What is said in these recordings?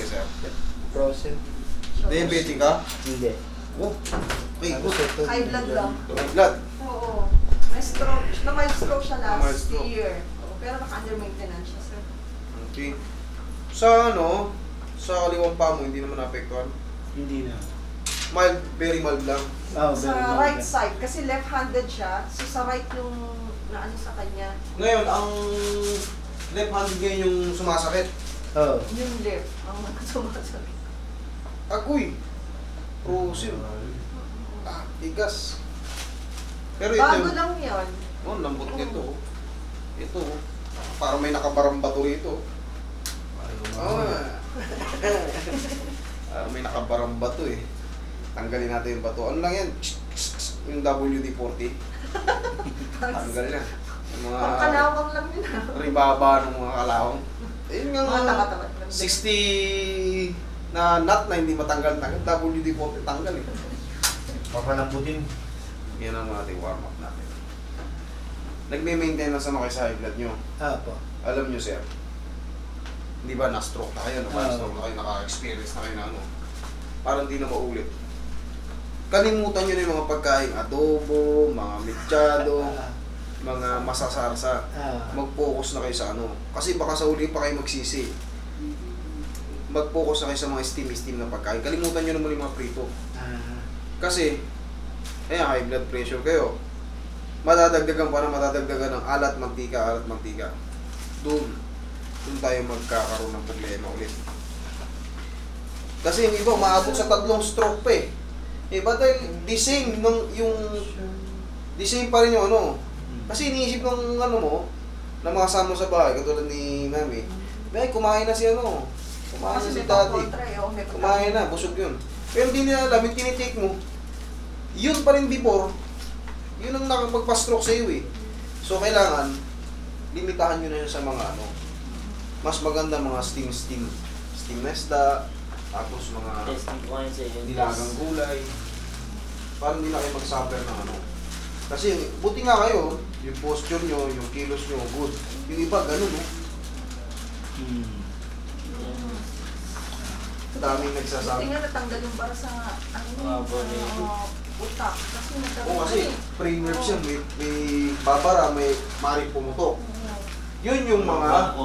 sa'yo, sir? Frozen. Diabetic ka? Hindi. Oh, okay, good. High blood lang. High blood. Oo. May stroke. May stroke siya Mild last stroke. year. Oo, pero naka-under maintenance siya, sir. Okay. Sa ano, sa kaliwang pa mo, hindi naman naapektuhan? Hindi na. Mild, very mild lang. Oh, Sa right side, kasi left-handed siya, so sa right yung naano sa kanya, Ngayon, ang left-handed ngayon yung sumasakit. Oh. yung left, ang sumasakit. Agoy. Frozen. Ah, tigas. Pero ito Bago yung... lang yun. Oh, lambot nito. Ito, parang may nakabarang bato rito. Ah. May nakabarang bato eh. Tanggalin natin yung bato. Ano lang yan? Yung WD-40. Tanggal na. Yung mga Ang kalawang lang yun. ribaba ng mga kalawang. Ayun nga Mga nga. tama-tama. 60 na nut na hindi matanggal-tanggal. WD-40 tanggal eh. Papalambutin. Yan ang ating warm-up natin. Nagme-maintain na sa mga sa high blood nyo. Apo. Alam nyo sir, hindi ba na-stroke na kayo? Na-stroke na kayo, naka-experience na kayo na ano. Parang hindi na maulit. Kalimutan nyo na yung mga pagkain, adobo, mga mechado, mga masasarsa. Mag-focus na kayo sa ano. Kasi baka sa huli pa kayo magsisi. Mag-focus na kayo sa mga steam na pagkain. Kalimutan nyo naman yung mga prito. Kasi, ayan, high blood pressure kayo. Madadagdagan pa na madadagdagan ng alat, mantika. Doon tayo magkakaroon ng problema ulit. Kasi yung iba, maabot sa 3 stroke pa eh. Iba dahil the same pa rin yung ano. Kasi iniisip ng ano mo, ng mga kasama sa bahay, katulad ni Mami, may kumain na si ano, kumain na si Daddy. Kumain na, busog yun. Pero hindi nila alam, yung tinitake mo, yun pa rin before, yun ang nakapagpa-stroke sa iyo eh. So kailangan, limitahan nyo na yun sa mga ano, mas maganda mga steam na isda, tapos mga nilagang gulay, para hindi na kayo mag-suffer ng ano. Kasi buti nga kayo, yung posture nyo, yung kilos nyo, good. Yung iba, ganun no? Daming nagsasabi. Buti nga natanggal yung para sa utak. Kasi nagkaroon. Oo, kasi pre-nerves yan, may babara, may maring pumutok. Yun yung mga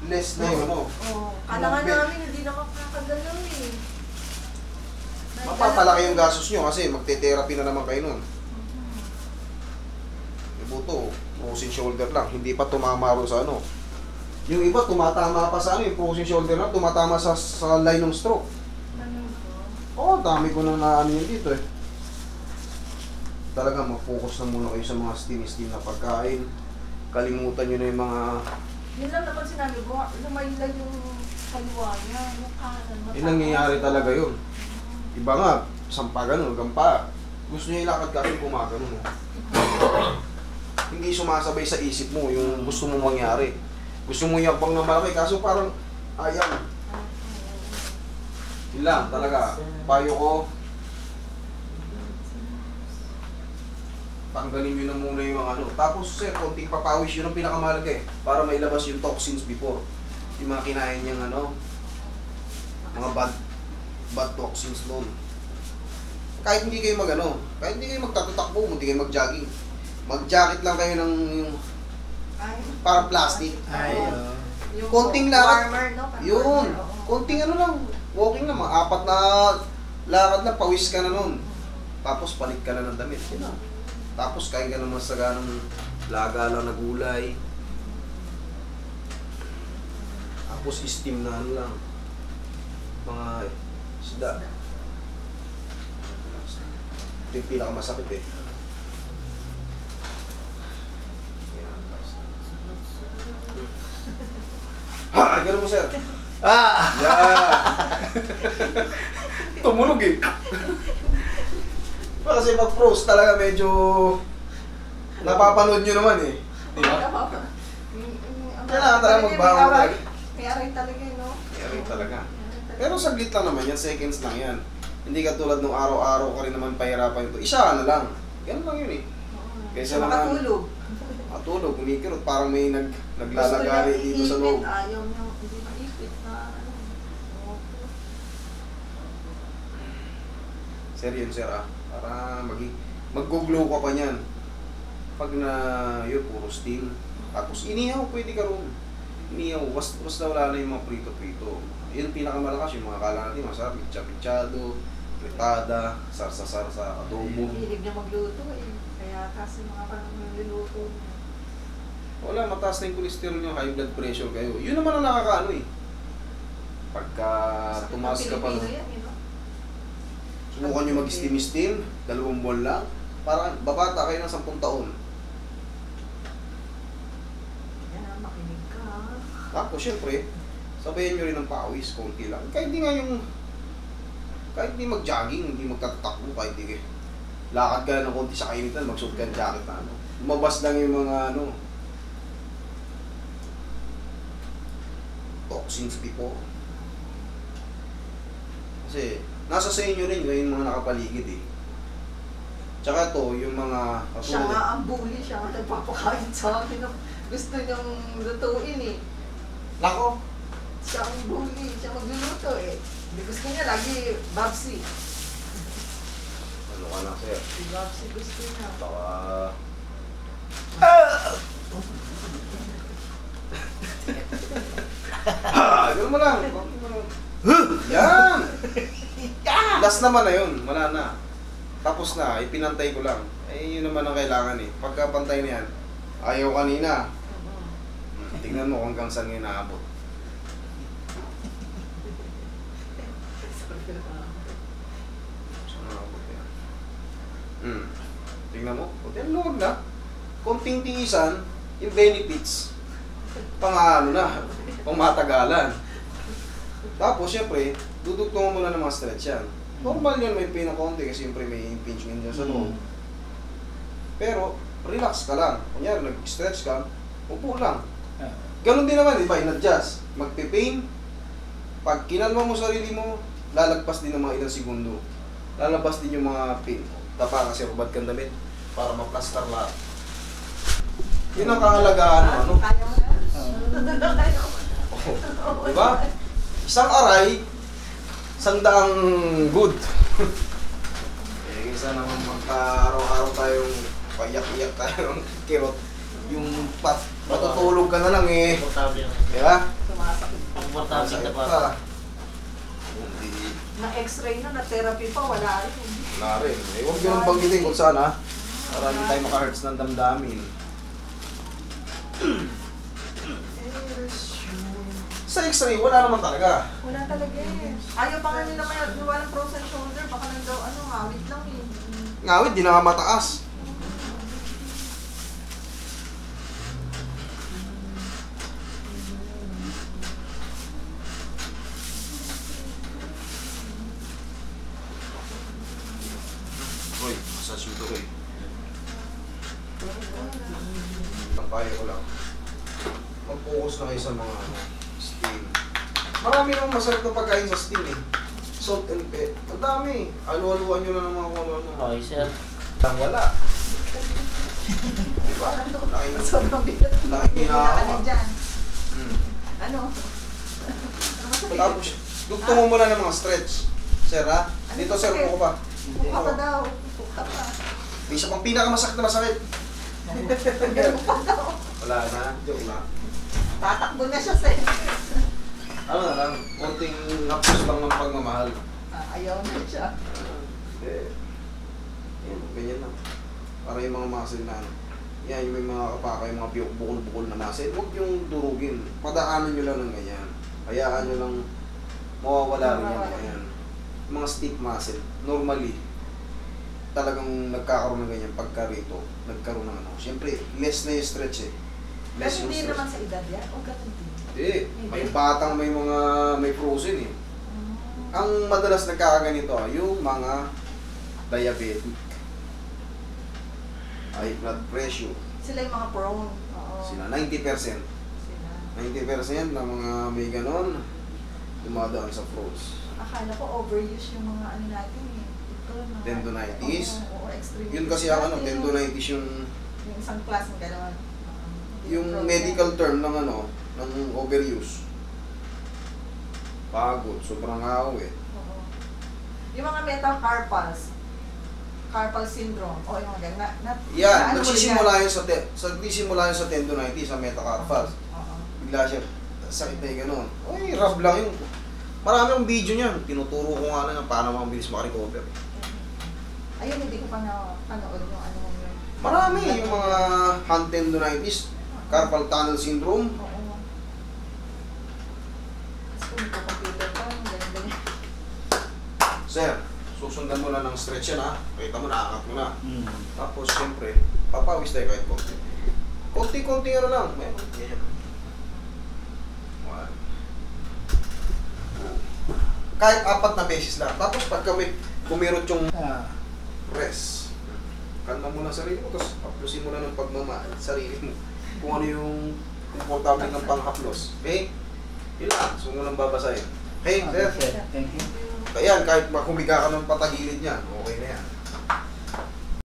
less na yun, ano. Kala nga namin hindi nakakagalaw eh. Mapapalaki yung gastos nyo kasi magte-therapy na naman kayo nun. Yung buto, frozen shoulder lang, hindi pa tumama rin sa ano. Yung iba tumatama pa sa ano, yung frozen shoulder lang, tumatama sa line ng stroke. Oo, dami ko na ano yun dito eh. Talaga mag-focus na muna kayo sa mga steam na pagkain. Kalimutan nyo na yung mga... Yun lang naman sinabi ko, lumaylay yung kaliwa niya, yung kanan. Yung nangyayari talaga yun. Iba nga, sampa ganun, gampa. Gusto nyo ilakad kasi gumagano mo. Hindi sumasabay sa isip mo yung gusto mong mangyari. Gusto mo yakbang na malaki, kaso parang ayaw. Yun lang, talaga. Payo ko, tanggalin nyo na muna yung mga ano. Tapos sir, konting papawis, yun ang pinakamahalaga eh. Para mailabas yung toxins before. Yung mga kinain niyang ano, mga bad toxins noon. Kahit hindi kayo mag-ano, kahit hindi kayo magtatutakbo, hindi kayo mag-jogging. Mag-jacket lang kayo ng parang plastic. Yung Konting lakad. warmer, no? Yun. Konting ano lang, walking na, mga 4 na lakad lang, pawis ka na nun. Tapos palit ka na ng damit. Yun na. Tapos kain ka naman sa ganong laga lang na gulay. Tapos steam na ano lang. Mga isda. Ito yung pinakamasakit eh. Ha! Gano'n mo sir? Yeah! Tumunog eh. Kasi pag-froze talaga medyo napapanood nyo naman eh. Di ba? Kailangan talaga magbaho talaga. May aray talaga yun, no? May aray talaga. Pero saglit lang naman yan, seconds lang yan. Hindi katulad nung araw-araw ka rin naman pahirapan ito. Isa na lang. Ganun lang yun eh. Kaysa naman makatulog. Matulog, kumikirot. Parang may naglalagari dito sa loob. Ayaw niya, hindi maipit na ano. Sir yun, sir ah. Para mag-glow ka pa niyan. Pag na yun, puro steel. Tapos inihaw, pwede ka ron. Inihaw, basta wala na yung mga prito-prito. Yun pinakamalakas, yung mga kala natin, masarap, pitsa-pitsyado, fritada, sarsa-sarsa, adobo. Hilig niya magluto eh. Kaya kasi mga parang niluluto niya. Wala, mataas na yung cholesterol nyo, high blood pressure kayo. Yun naman ang nakakaano eh. Pagka tumaas ka pa, Pilipino yan, no? subukan nyo mag-steam-steam, 2 buwan lang, para babata kayo ng 10 taon. Yan, makinig ka. Tapos syempre, sabayan nyo rin ng pawis, konti lang. Kahit hindi mag-jogging, hindi magtatakbo, kahit hindi lakad ka ng konti sa kainitan, magsuot ka ng jacket na ano. Lumabas lang yung mga ano, toxins before. Kasi, nasa sa inyo rin yung mga nakapaligid eh. Tsaka to, yung mga Siya nga ang bully, siya nga nagpapakain sa akin. Gusto niyang lutuin eh. Nako! Siya ang bully, siya magluluto eh. Hindi gusto niya lagi Babsi. Ano ka na, sir? Si Babsi gusto niya. Baka... Ganun mo lang. Konti mo lang. Yan! Last naman na yun. Wala na. Tapos na. Ipinantay ko lang. Eh, yun naman ang kailangan eh. Pagka pantay na yan, ayaw kanina. Tingnan mo hanggang saan ngayon naabot. Saan naabot yan? Tingnan mo. Kunti ang luwag na. Konting tiisan, yung benefits, pang-ano na, pang-matagalan. Tapos, syempre, dudugtungan mo na ng mga stretch yan. Normal yun, may pain na konti kasi syempre may impingement dyan sa loob. Pero, relax ka lang. Kunyari, nag-stretch ka, upo lang. Ganon din naman, di ba? In-adjust. Magpe-pain. Pag kinalma mo sarili mo, lalagpas din ng mga ilang segundo. Lalabas din yung mga pain. Tapa kasi rubad kang damit para ma-plaster lahat. Yun ang kahalagaan mo, ano? Kaya mo na? Kaya mo na. Diba? Isang aray, 100 good. Eh, isa naman magka-araw-araw tayong payak-iyak tayo ng kirot. Yung patutulog ka na lang eh. Komportable lang. Diba? Sumasakit. Komportable ka Sakit pa. pa. Hindi. Na-x-ray na, na-therapy pa, wala rin. Wala rin. Eh, huwag yun ang banggitin kung saan ha. Para hindi tayo maka-hurts ng damdamin. Sa x-ray, wala naman talaga. Wala talaga eh. Ayaw pa nga nila kaya walang frozen shoulder, baka lang daw ano, ngawit lang eh. Ngawit, di na mataas. Uy, massage mo to eh. Ang payo ko lang. Mag-focus na kayo sa mga steam. Marami namang masarap na pagkain sa steam eh. Salt and pepper. Ang dami. Alu-aluan nyo na ng mga kung ano. Okay, sir. Ang wala. Diba? Nakikita. Sobrang bigat. Nakikita. Ano dyan? Hmm. Ano? Tapos, dugtong mo muna ng mga stretch. Sir ha? Dito sir, upo ko pa. Buka pa daw. Buka pa. Isa pang pinakamasakit na masakit. Buka daw. Wala na. Joke na. Tatakbo na siya sa Ano na lang, konting hapos lang ng pagmamahal. ayaw na siya. Eh, yun, ganyan lang. Para yung mga muscle na ano. Yan, yung may mga kapaka, yung mga bukol-bukol na muscle, huwag yung durugin. Padaanan nyo lang ng ganyan. Hayaan nyo lang mawawala rin yan. Ayan. Yung mga stiff muscle, normally, talagang nagkakaroon ng ganyan pagka rito, nagkaroon ng ano. Siyempre, less na yung stretch eh. Pero Less yung hindi stretch. naman sa edad yan. O ganun din. Hindi, may batang may frozen eh. Ang madalas nagkakaganito, yung mga diabetic, high blood pressure, Sila yung mga prone. Oo. sila 90%. Sila. 90% ng mga may ganon, dumadaan sa froze. Akala ko overuse yung mga ano natin eh. Ito, mga, Tendonitis. Oo, extreme. Yun kasi ang ano, tendonitis yung Yung isang class ng gano'n. yung medical term ng ano, ng overuse. Pagod, sobrang awit. Oo. Yung mga metacarpals, carpal syndrome. O yung mga ganyan. Yan, nagsisimula yun nagsisimula yun sa tendonitis, sa metacarpal. Oo. Bigla siya, sakit na yung ganun. Uy, rough lang yun. Marami akong video niyan. Tinuturo ko nga lang paano mabilis makarecover. Ayun, hindi ko pa napanood yung ano yung... Marami yung mga hand tendonitis, carpal tunnel syndrome. Oo. Tapos kung computer pa, ganyan-ganyan. Sir, susundan mo na ng stretch yan ha. Kita mo, naakat mo na. Mm. Tapos, siyempre, papawis tayo kahit konti. Konti-konti ano lang. Meron, ganyan. One. Kahit 4 na beses lang. Tapos, pagka may kumirot yung rest, kanda mo na sarili mo, tapos haplusin mo na ng pagmamahal sarili mo. Kung ano yung komportable ng panghaplos. Okay? Yun lang. So, mo lang babasahin. Okay, sir? Thank you. Ayan, kahit humiga ka ng patagilid niyan, okay na